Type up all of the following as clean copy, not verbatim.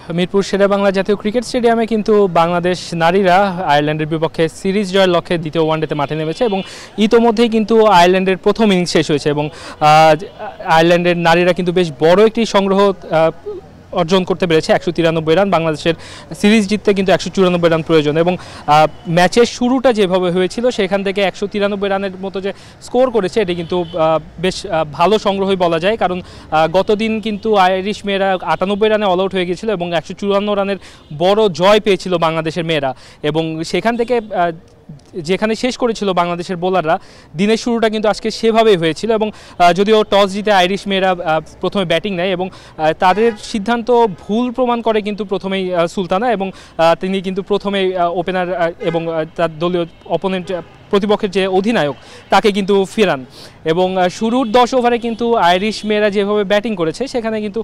মিরপুর শেরেবাংলা জাতীয় ক্রিকেট স্টেডিয়ামে কিন্তু বাংলাদেশ নারীরা আয়ারল্যান্ডের বিপক্ষে সিরিজ জয়ের লক্ষ্যে দ্বিতীয় ওয়ানডেতে মাঠে নেমেছে এবং ইতোমধ্যেই কিন্তু আয়ারল্যান্ডের প্রথম ইনিংস শেষ হয়েছে এবং আয়ারল্যান্ডের নারীরা কিন্তু বেশ বড় একটি সংগ্রহ অর্জন করতে পেরেছে 193 রান। বাংলাদেশের সিরিজ জিততে কিন্তু 194 রান প্রয়োজন এবং ম্যাচের শুরুটা যেভাবে হয়েছিল সেখান থেকে 193 রানের মতো যে স্কোর করেছে এটি কিন্তু বেশ ভালো সংগ্রহই বলা যায়, কারণ গতদিন কিন্তু আইরিশ মেয়েরা 98 রানে অল আউট হয়ে গিয়েছিল এবং 154 রানের বড় জয় পেয়েছিল বাংলাদেশের মেয়েরা এবং সেখান থেকে যেখানে শেষ করেছিল বাংলাদেশের বোলাররা, দিনের শুরুটা কিন্তু আজকে সেভাবেই হয়েছিল এবং যদিও টস জিতে আইরিশ মেয়েরা প্রথমে ব্যাটিং নেয় এবং তাদের সিদ্ধান্ত ভুল প্রমাণ করে কিন্তু প্রথমেই সুলতানা এবং তিনি কিন্তু প্রথমেই ওপেনার এবং তার দলীয় অপোনেন্ট প্রতিপক্ষের যে অধিনায়ক তাকে কিন্তু ফেরান এবং শুরুর 10 ওভারে কিন্তু আইরিশ মেয়েরা যেভাবে ব্যাটিং করেছে সেখানে কিন্তু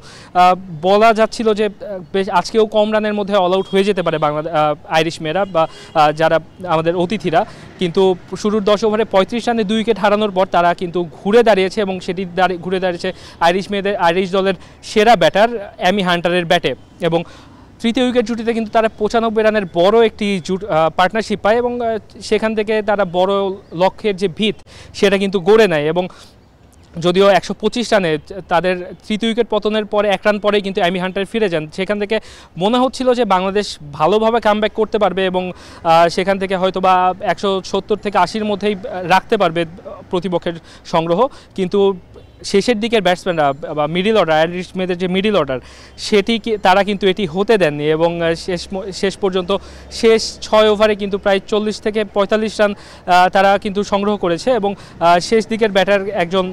বলা যাচ্ছিল যে বেশ আজকেও কম রানের মধ্যে অল আউট হয়ে যেতে পারে আইরিশ মেয়েরা বা যারা আমাদের অতিথিরা, কিন্তু শুরুর 10 ওভারে 35 রানে 2 উইকেট হারানোর পর তারা কিন্তু ঘুরে দাঁড়িয়েছে এবং সেটি ঘুরে দাঁড়িয়েছে আইরিশ দলের সেরা ব্যাটার অ্যামি হান্টারের ব্যাটে এবং তৃতীয় উইকেট জুটিতে কিন্তু তারা 95 রানের বড় একটি পার্টনারশিপ পায় এবং সেখান থেকে তারা বড় লক্ষ্যের যে ভিত সেটা কিন্তু গড়ে নেয় এবং যদিও 125 রানে তাদের তৃতীয় উইকেট পতনের পরে 1 রান পরেই কিন্তু অ্যামি হান্টার ফিরে যান, সেখান থেকে মনে হচ্ছিল যে বাংলাদেশ ভালোভাবে কামব্যাক করতে পারবে এবং সেখান থেকে হয়তো বা 170 থেকে 80-র মধ্যেই রাখতে পারবে প্রতিপক্ষের সংগ্রহ, কিন্তু শেষের দিকের ব্যাটসম্যানরা বা মিডিল অর্ডার আইরিশ মেয়েদের যে মিডিল অর্ডার সেটি তারা কিন্তু এটি হতে দেননি এবং শেষ পর্যন্ত শেষ 6 ওভারে কিন্তু প্রায় 40 থেকে 45 রান তারা কিন্তু সংগ্রহ করেছে এবং শেষ দিকের ব্যাটার একজন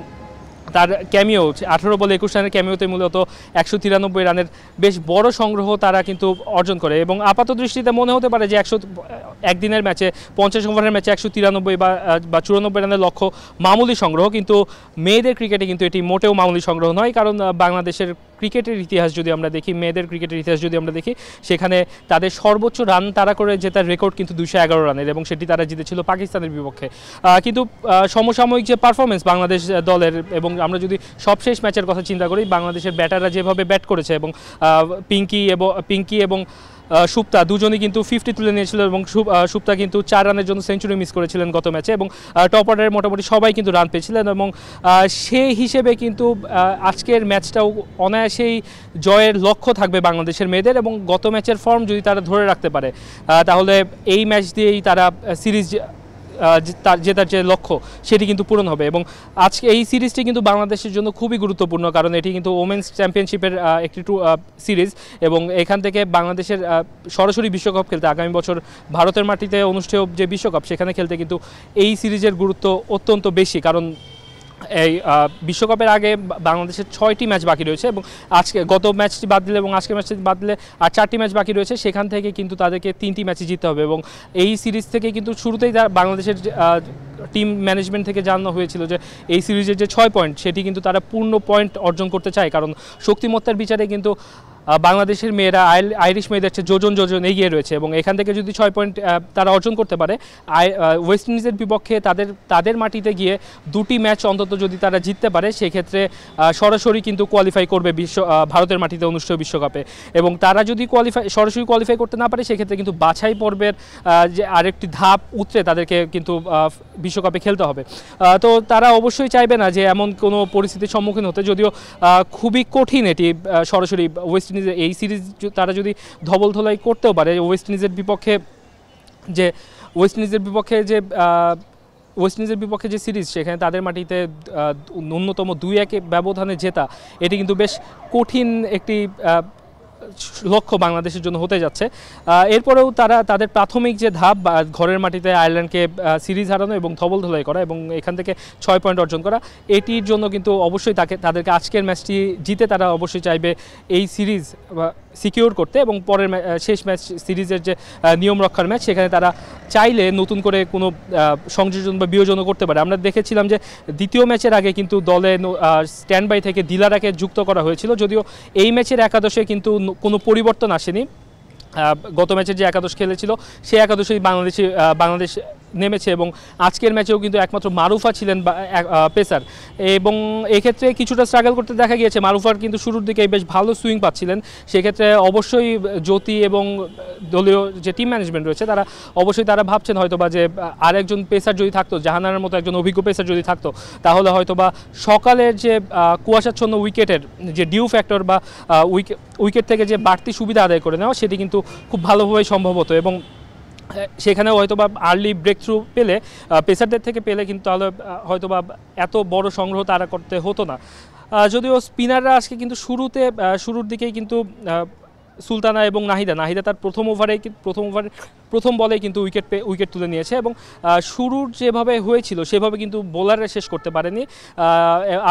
তার ক্যামিও 18 বলে 21 রানের ক্যামিওতে মূলত 193 রানের বেশ বড় সংগ্রহ তারা কিন্তু অর্জন করে এবং আপাত দৃষ্টিতে মনে হতে পারে যে একদিনের ম্যাচে 50 ওভারের ম্যাচে 193 বা 94 রানের লক্ষ্য মামুলি সংগ্রহ, কিন্তু মেয়েদের ক্রিকেটে কিন্তু এটি মোটেও মামুলি সংগ্রহ নয়, কারণ বাংলাদেশের ক্রিকেটের ইতিহাস যদি আমরা দেখি, মেয়েদের ক্রিকেটের ইতিহাস যদি আমরা দেখি, সেখানে তাদের সর্বোচ্চ রান তারা করে জেতার রেকর্ড কিন্তু 211 রানের এবং সেটি তারা জিতেছিল পাকিস্তানের বিপক্ষে। কিন্তু সমসাময়িক যে পারফরমেন্স বাংলাদেশ দলের, এবং আমরা যদি সবশেষ ম্যাচের কথা চিন্তা করি, বাংলাদেশের ব্যাটাররা যেভাবে ব্যাট করেছে এবং পিঙ্কি এবং সুপ্তা দুজনই কিন্তু 50 তুলে নিয়েছিল এবং সুপ্তা কিন্তু 4 রানের জন্য সেঞ্চুরি মিস করেছিলেন গত ম্যাচে এবং টপ অর্ডারের মোটামুটি সবাই কিন্তু রান পেয়েছিলেন এবং সেই হিসেবে কিন্তু আজকের ম্যাচটাও অনায়াসেই জয়ের লক্ষ্য থাকবে বাংলাদেশের মেয়েদের এবং গত ম্যাচের ফর্ম যদি তারা ধরে রাখতে পারে তাহলে এই ম্যাচ দিয়েই তারা সিরিজ জেতার যে লক্ষ্য সেটি কিন্তু পূরণ হবে এবং আজকে এই সিরিজটি কিন্তু বাংলাদেশের জন্য খুবই গুরুত্বপূর্ণ, কারণ এটি কিন্তু ওমেন্স চ্যাম্পিয়নশিপের একটি সিরিজ এবং এখান থেকে বাংলাদেশের সরাসরি বিশ্বকাপ খেলতে আগামী বছর ভারতের মাটিতে অনুষ্ঠেয় যে বিশ্বকাপ সেখানে খেলতে কিন্তু এই সিরিজের গুরুত্ব অত্যন্ত বেশি, কারণ এই বিশ্বকাপের আগে বাংলাদেশের 6টি ম্যাচ বাকি রয়েছে এবং আজকে গত ম্যাচটি বাদ দিলে এবং আজকের ম্যাচটি বাদ দিলে আর 4টি ম্যাচ বাকি রয়েছে, সেখান থেকে কিন্তু তাদেরকে 3টি ম্যাচই জিততে হবে এবং এই সিরিজ থেকে কিন্তু শুরুতেই বাংলাদেশের টিম ম্যানেজমেন্ট থেকে জানানো হয়েছিল যে এই সিরিজের যে 6 পয়েন্ট সেটি কিন্তু তারা পূর্ণ পয়েন্ট অর্জন করতে চায়, কারণ শক্তিমত্তার বিচারে কিন্তু বাংলাদেশের মেয়েরা আইরিশ মেয়েদের চেয়ে যোজন এগিয়ে রয়েছে এবং এখান থেকে যদি 6 পয়েন্ট তারা অর্জন করতে পারে, ওয়েস্ট ইন্ডিজের বিপক্ষে তাদের মাটিতে গিয়ে 2টি ম্যাচ অন্তত যদি তারা জিততে পারে সেক্ষেত্রে সরাসরি কিন্তু কোয়ালিফাই করবে ভারতের মাটিতে অনুষ্ঠেয় বিশ্বকাপে এবং তারা যদি সরাসরি কোয়ালিফাই করতে না পারে সেক্ষেত্রে কিন্তু বাছাই পর্বের যে আরেকটি ধাপ উতরে তাদেরকে কিন্তু বিশ্বকাপে খেলতে হবে। তো তারা অবশ্যই চাইবে না যে এমন কোনো পরিস্থিতির সম্মুখীন হতে, যদিও খুবই কঠিন এটি সরাসরি ওয়েস্ট ইন্ডিজের এই সিরিজ তারা যদি ধবলধোলাই করতেও পারে, ওয়েস্ট ইন্ডিজের বিপক্ষে যে সিরিজ সেখানে তাদের মাটিতে ন্যূনতম 2-1 ব্যবধানে জেতা এটি কিন্তু বেশ কঠিন একটি লক্ষ্য বাংলাদেশের জন্য হতে যাচ্ছে। এরপরেও তারা তাদের প্রাথমিক যে ধাপ ঘরের মাটিতে আয়ারল্যান্ডকে সিরিজ হারানো এবং ধবলধোলাই করা এবং এখান থেকে 6 পয়েন্ট অর্জন করা, এটির জন্য কিন্তু অবশ্যই তাদেরকে আজকের ম্যাচটি জিতে তারা অবশ্যই চাইবে এই সিরিজ সিকিউর করতে এবং পরের শেষ ম্যাচ সিরিজের যে নিয়ম রক্ষার ম্যাচ সেখানে তারা চাইলে নতুন করে কোনো সংযোজন বা বিয়োজনও করতে পারে। আমরা দেখেছিলাম যে দ্বিতীয় ম্যাচের আগে কিন্তু দলে স্ট্যান্ড বাই থেকে দিলারাকে যুক্ত করা হয়েছিল, যদিও এই ম্যাচের একাদশে কিন্তু কোনো পরিবর্তন আসেনি। গত ম্যাচের যে একাদশ খেলেছিল সেই একাদশেই বাংলাদেশ নেমেছে এবং আজকের ম্যাচেও কিন্তু একমাত্র মারুফা ছিলেন পেসার এবং এক্ষেত্রে কিছুটা স্ট্রাগল করতে দেখা গিয়েছে। মারুফার কিন্তু শুরুর দিকে বেশ ভালো সুইং পাচ্ছিলেন, সেক্ষেত্রে অবশ্যই জ্যোতি এবং দলীয় যে টিম ম্যানেজমেন্ট রয়েছে তারা অবশ্যই তারা ভাবছেন হয়তো বা যে আরেকজন পেসার যদি থাকতো, জাহানারের মতো একজন অভিজ্ঞ পেসার যদি থাকতো, তাহলে হয়তো বা সকালের যে কুয়াশাচ্ছন্ন উইকেটের যে ডিউ ফ্যাক্টর বা উইকেট থেকে যে বাড়তি সুবিধা আদায় করে নেওয়া সেটি কিন্তু খুব ভালোভাবেই সম্ভব হতো এবং সেখানেও হয়তো বা আর্লি ব্রেক থ্রু পেলে পেসারদের থেকে পেলে কিন্তু তাহলে হয়তো বা এত বড় সংগ্রহ তারা করতে হতো না। যদিও স্পিনাররা আজকে কিন্তু শুরুর দিকেই কিন্তু সুলতানা এবং নাহিদা তার প্রথম বলেই কিন্তু উইকেট তুলে নিয়েছে এবং শুরুর যেভাবে হয়েছিল সেভাবে কিন্তু বোলাররা শেষ করতে পারেনি।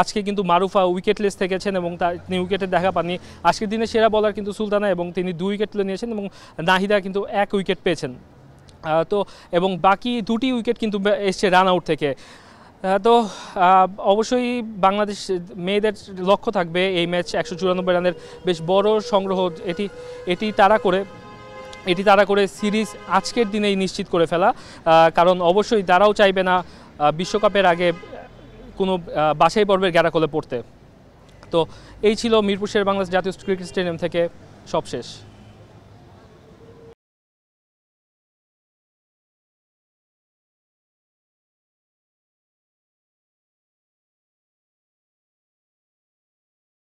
আজকে কিন্তু মারুফা উইকেটলেস থেকেছেন এবং তিনি উইকেটের দেখা পাননি। আজকের দিনে সেরা বলার কিন্তু সুলতানা এবং তিনি 2 উইকেট তুলে নিয়েছেন এবং নাহিদা কিন্তু 1 উইকেট পেয়েছেন। তো এবং বাকি 2টি উইকেট কিন্তু এসছে রান আউট থেকে। তো অবশ্যই বাংলাদেশ মেয়েদের লক্ষ্য থাকবে এই ম্যাচ 194 রানের বেশ বড় সংগ্রহ, এটি তারা করে সিরিজ আজকের দিনেই নিশ্চিত করে ফেলা, কারণ অবশ্যই তারাও চাইবে না বিশ্বকাপের আগে কোনো বাছাই পর্বের গ্যারাকলে পড়তে। তো এই ছিল মিরপুর শেরেবাংলা জাতীয় ক্রিকেট স্টেডিয়াম থেকে সবশেষ।